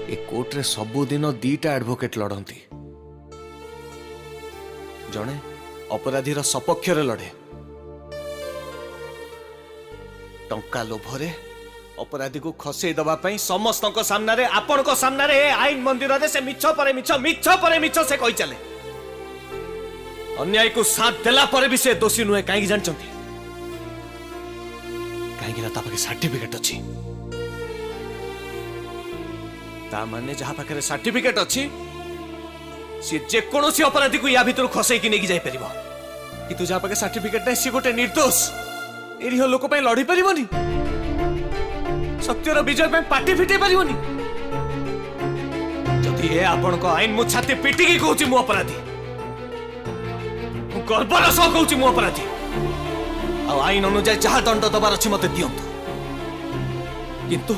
a court रे सबुदिन दीटा advocate लड़ती जड़े अपराधीर सपक्ष लड़े टंका लोभरे अपराधी को खसई दवाई समस्त सामने आपण सामने आईन मंदिर से मिछ पर मिछ से कही चले अन्याय को साथ देला पर भी से दोषी नुहे कहीं जानते कहीं सर्टिफिकेट अच्छी माने जहाँ पाखे सर्टिफिकेट अच्छी सी जेकोसी अपराधी को या भीतर खसई की नहीं जापर कि जहाँ पाखे सर्टिफिकेट नहीं सी गोटे निर्दोष निरीह लोक लड़ी पारनी सत्यर विजय पार्टी फिटे पारनी जदि ए आपण आईन मु छाती पिटिकी कहूँ मु अपराधी गर्वर सह कहूँ मु अपराधी आईन अनुजाई जहाँ दंड दबार अच्छी मत दिंतु किंतु